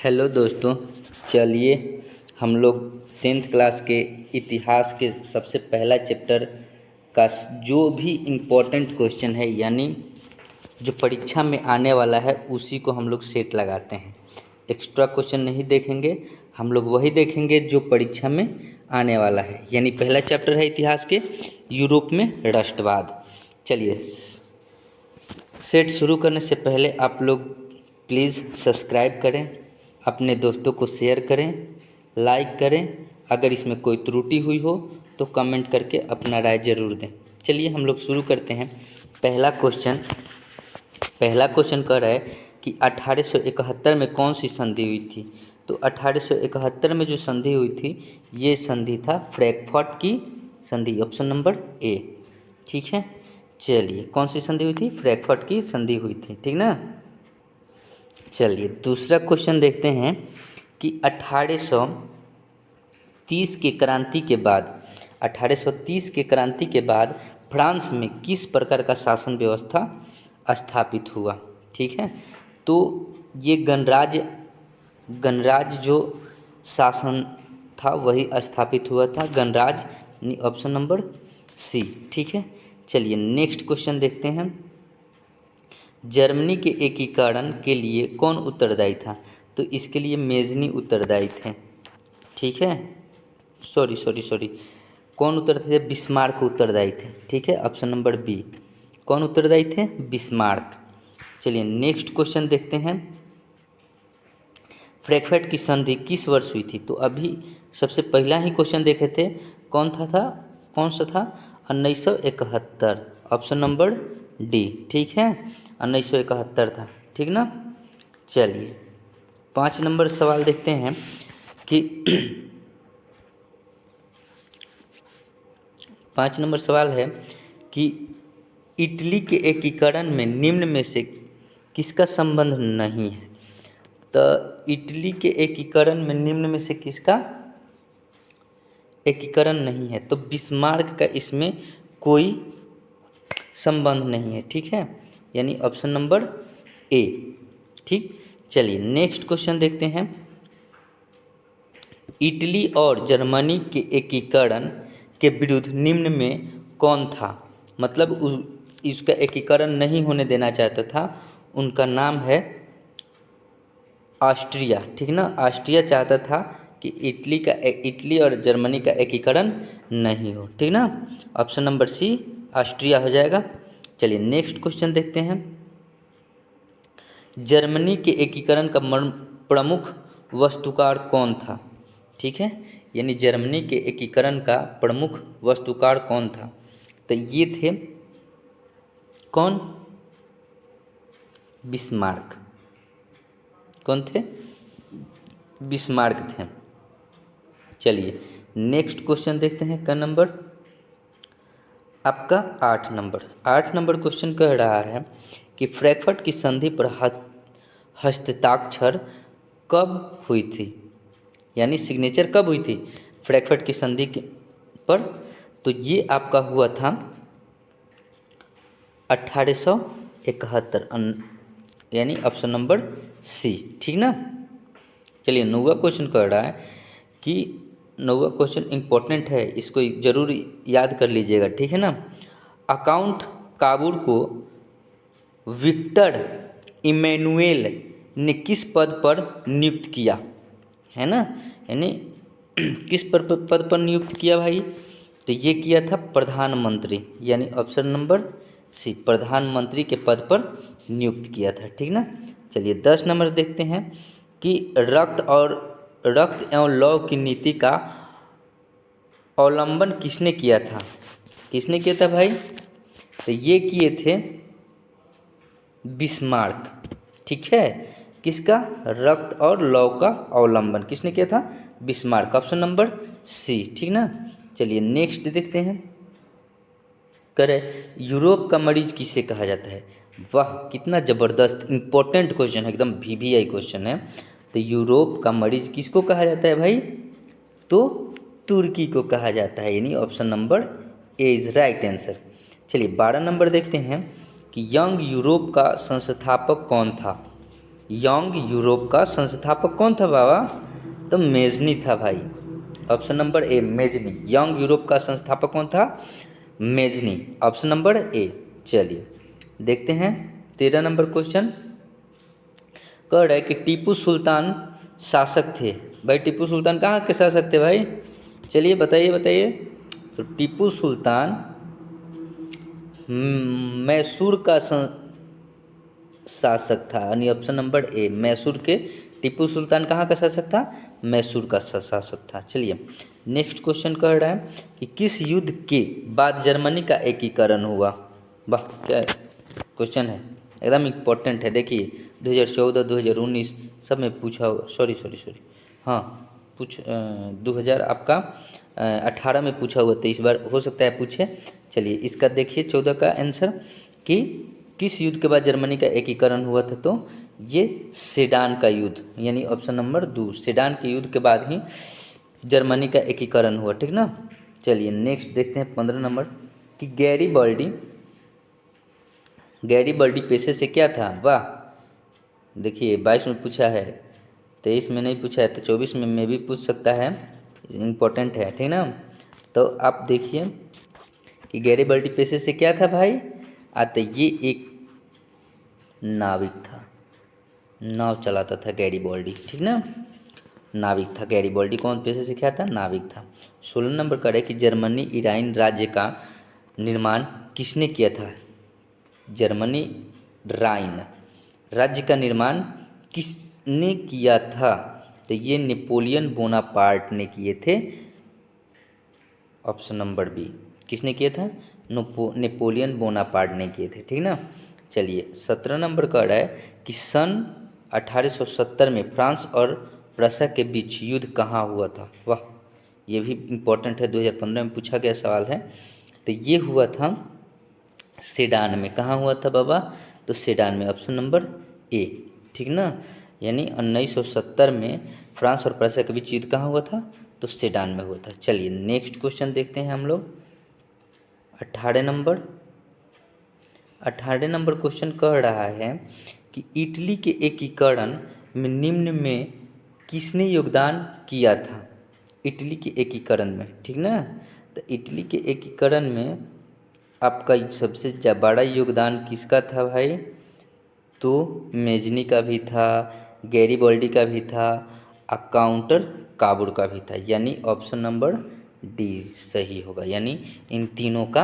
Hello दोस्तों, चलिए हम लोग 10th क्लास के इतिहास के सबसे पहला चैप्टर का जो भी इम्पोर्टेंट क्वेश्चन है, यानी जो परीक्षा में आने वाला है, उसी को हम लोग सेट लगाते हैं। एक्स्ट्रा क्वेश्चन नहीं देखेंगे, हम लोग वही देखेंगे जो परीक्षा में आने वाला है। यानी पहला चैप्टर है इतिहास के यूरोप में राष्ट्रवाद। चलिए, सेट शुरू करने से पहले आप लोग प्लीज़ सब्सक्राइब करें, अपने दोस्तों को शेयर करें, लाइक करें। अगर इसमें कोई त्रुटि हुई हो तो कमेंट करके अपना राय ज़रूर दें। चलिए हम लोग शुरू करते हैं। पहला क्वेश्चन कह रहा है कि 1871 में कौन सी संधि हुई थी। तो 1871 में जो संधि हुई थी, ये संधि था फ्रैंकफर्ट की संधि, ऑप्शन नंबर ए। ठीक है, चलिए कौन सी संधि हुई थी? फ्रैंकफर्ट की संधि हुई थी, ठीक ना। चलिए दूसरा क्वेश्चन देखते हैं कि 1830 के क्रांति के बाद 1830 के क्रांति के बाद फ्रांस में किस प्रकार का शासन व्यवस्था स्थापित हुआ। ठीक है, तो ये गणराज्य जो शासन था वही स्थापित हुआ था, गणराज्य, ऑप्शन नंबर सी। ठीक है, चलिए नेक्स्ट क्वेश्चन देखते हैं। जर्मनी के एकीकरण के लिए कौन उत्तरदायी था? तो इसके लिए मेजनी उत्तरदायी थे। ठीक है, सॉरी, कौन उत्तरदायी थे? बिस्मार्क उत्तरदायी थे। ठीक है, ऑप्शन नंबर बी। कौन उत्तरदायी थे? बिस्मार्क। चलिए नेक्स्ट क्वेश्चन देखते हैं। फ्रैंकफर्ट की संधि किस वर्ष हुई थी? तो अभी सबसे पहला ही क्वेश्चन देखे थे, कौन सा था? 1971, ऑप्शन नंबर डी। ठीक है, 1971 था, ठीक ना। चलिए 5 नंबर सवाल देखते हैं कि 5 नंबर सवाल है कि इटली के एकीकरण में निम्न में से किसका संबंध नहीं है। तो इटली के एकीकरण में निम्न में से किसका एकीकरण नहीं है? तो बिस्मार्क का इसमें कोई संबंध नहीं है। ठीक है, यानी ऑप्शन नंबर ए। ठीक, चलिए नेक्स्ट क्वेश्चन देखते हैं। इटली और जर्मनी के एकीकरण के विरुद्ध निम्न में कौन था? मतलब इसका एकीकरण नहीं होने देना चाहता था। उनका नाम है ऑस्ट्रिया। ठीक ना, ऑस्ट्रिया चाहता था कि इटली और जर्मनी का एकीकरण नहीं हो। ठीक ना, ऑप्शन नंबर सी ऑस्ट्रिया हो जाएगा। चलिए नेक्स्ट क्वेश्चन देखते हैं। जर्मनी के एकीकरण का प्रमुख वास्तुकार कौन था? ठीक है, यानी जर्मनी के एकीकरण का प्रमुख वास्तुकार कौन था? तो ये थे कौन? बिस्मार्क। कौन थे? बिस्मार्क थे। चलिए नेक्स्ट क्वेश्चन देखते हैं। का नंबर आपका 8 नंबर क्वेश्चन कह रहा है कि फ्रैंकफर्ट की संधि पर हस्ताक्षर कब हुई थी, यानी सिग्नेचर कब हुई थी फ्रैंकफर्ट की संधि पर? तो ये आपका हुआ था 1871, यानी ऑप्शन नंबर सी। ठीक ना। चलिए 9वां क्वेश्चन कह रहा है कि 9वां क्वेश्चन इम्पोर्टेंट है, इसको ज़रूर याद कर लीजिएगा। ठीक है ना। अकाउंट काबूल को विक्टर इमैनुएल ने किस पद पर नियुक्त किया है ना, यानी किस पद पर नियुक्त किया भाई? तो ये किया था प्रधानमंत्री, यानी ऑप्शन नंबर सी, प्रधानमंत्री के पद पर नियुक्त किया था। ठीक ना। चलिए 10 नंबर देखते हैं कि रक्त एवं लौह की नीति का अवलंबन किसने किया था? किसने किया था भाई? तो ये किए थे बिस्मार्क। ठीक है, किसका? रक्त और लौह का अवलंबन किसने किया था? Bismarck, option number C. ठीक ना। चलिए नेक्स्ट देखते हैं। करे यूरोप का मरीज किसे कहा जाता है? वाह, कितना ज़बरदस्त इम्पोर्टेंट क्वेश्चन है, एकदम VVI क्वेश्चन है। तो यूरोप का मरीज किसको कहा जाता है भाई? तो तुर्की को कहा जाता है, यानी option number A is right answer. चलिए 12 नंबर देखते हैं कि यंग यूरोप का संस्थापक कौन था? यंग यूरोप का संस्थापक कौन था बाबा? तो मेजनी था भाई। Option number A Mazzini. Young Europe का संस्थापक कौन था? मेजनी। Option number A. चलिए देखते हैं 13 नंबर क्वेश्चन। कह रहा है कि टीपू सुल्तान शासक थे। भाई टीपू सुल्तान कहाँ के शासक थे भाई? चलिए बताइए बताइए। तो टीपू सुल्तान मैसूर का शासक था, यानी ऑप्शन नंबर ए मैसूर के। टीपू सुल्तान कहाँ का शासक था? मैसूर का शासक था। चलिए नेक्स्ट क्वेश्चन कह रहा है कि किस युद्ध के बाद जर्मनी का एकीकरण हुआ? वाह क्या क्वेश्चन है, एकदम इम्पोर्टेंट है। देखिए 2014 2019 सब में पूछा हुआ, सॉरी हाँ 2000 आपका 18 में पूछा हुआ था, इस बार हो सकता है पूछे। चलिए इसका देखिए 14 का आंसर कि किस युद्ध के बाद जर्मनी का एकीकरण हुआ था? तो ये सेडान का युद्ध, यानी ऑप्शन नंबर 2 सेडान के युद्ध के बाद ही जर्मनी का एकीकरण हुआ, ठीक ना। चलिए नेक्स्ट देखते हैं 15 नंबर कि गैरीबल्डी पेशे से क्या था? वाह देखिए 22 में पूछा है, 23 में नहीं पूछा है, तो 24 में भी पूछ सकता है, इम्पोर्टेंट है, ठीक ना। तो आप देखिए कि गैरीबल्डी पेशे से क्या था भाई? आते ये एक नाविक था, नाव चलाता था गैरीबल्डी, ठीक ना, नाविक था गैरीबल्डी। कौन पेशे से क्या था? नाविक था। 16 नंबर का है कि जर्मनी ईराइन राज्य का निर्माण किसने किया था? जर्मनी राइन राज्य का निर्माण किसने किया था? तो ये नेपोलियन बोनापार्ट ने किए थे। Option number B. किसने किया था? नेपोलियन बोनापार्ट ने किए थे, ठीक ना। चलिए 17 नंबर का है कि सन 1870 में फ्रांस और प्रसा के बीच युद्ध कहाँ हुआ था? वाह ये भी इम्पोर्टेंट है, 2015 में पूछा गया सवाल है। तो ये हुआ था सेडान में। कहाँ हुआ था बाबा? तो सेडान में, ऑप्शन नंबर ए, ठीक ना। यानी 1970 में फ्रांस और प्रसा के बीच युद्ध कहाँ हुआ था? तो सेडान में हुआ था। चलिए नेक्स्ट क्वेश्चन देखते हैं हम लोग 18 नंबर क्वेश्चन कह रहा है कि इटली के एकीकरण में निम्न में किसने योगदान किया था? इटली के एकीकरण में, ठीक ना। तो इटली के एकीकरण में आपका सबसे बड़ा योगदान किसका था भाई? तो मेजनी का भी था, गैरीबल्डी का भी था, काउंटर काबुर का भी था, यानी ऑप्शन नंबर डी सही होगा, यानी इन तीनों का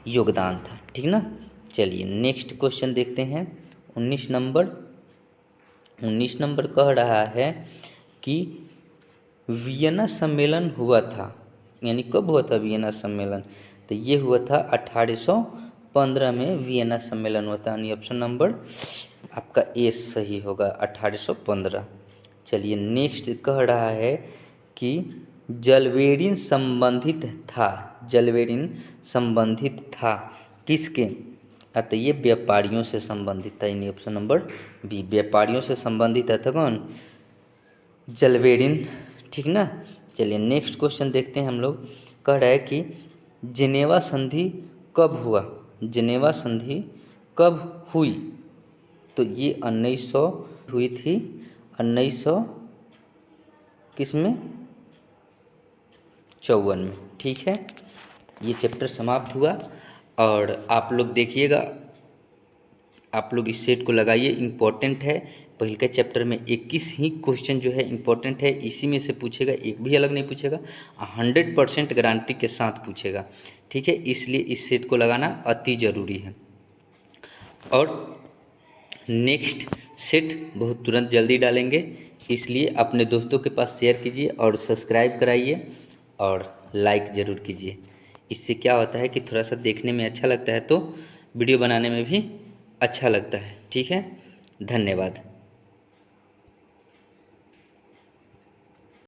योगदान था, ठीक ना। चलिए नेक्स्ट क्वेश्चन देखते हैं 19 नंबर कह रहा है कि वियना सम्मेलन हुआ था, यानी कब हुआ था वियना सम्मेलन? तो ये हुआ था 1815 में वियना सम्मेलन हुआ था, यानी ऑप्शन नंबर आपका ए सही होगा 1815। चलिए नेक्स्ट कह रहा है कि जलवेरिन संबंधित था किसके? तो ये व्यापारियों से संबंधित था, यानी ऑप्शन नंबर बी व्यापारियों से संबंधित था कौन? जलवेरिन, ठीक ना। चलिए नेक्स्ट क्वेश्चन देखते हैं हम लोग। कह रहा है कि जिनेवा संधि कब हुआ? जिनेवा संधि कब हुई? तो ये 1900 हुई थी, 1900 किस में? 54 में, ठीक है। ये चैप्टर समाप्त हुआ और आप लोग देखिएगा, आप लोग इस सेट को लगाइए, इम्पोर्टेंट है। पहले के चैप्टर में 21 ही क्वेश्चन जो है इम्पोर्टेंट है, इसी में से पूछेगा, एक भी अलग नहीं पूछेगा, 100% गारंटी के साथ पूछेगा, ठीक है। इसलिए इस सेट को लगाना अति ज़रूरी है। और नेक्स्ट सेट बहुत तुरंत जल्दी डालेंगे, इसलिए अपने दोस्तों के पास शेयर कीजिए और सब्सक्राइब कराइए और लाइक ज़रूर कीजिए। इससे क्या होता है कि थोड़ा सा देखने में अच्छा लगता है, तो वीडियो बनाने में भी अच्छा लगता है, ठीक है। धन्यवाद।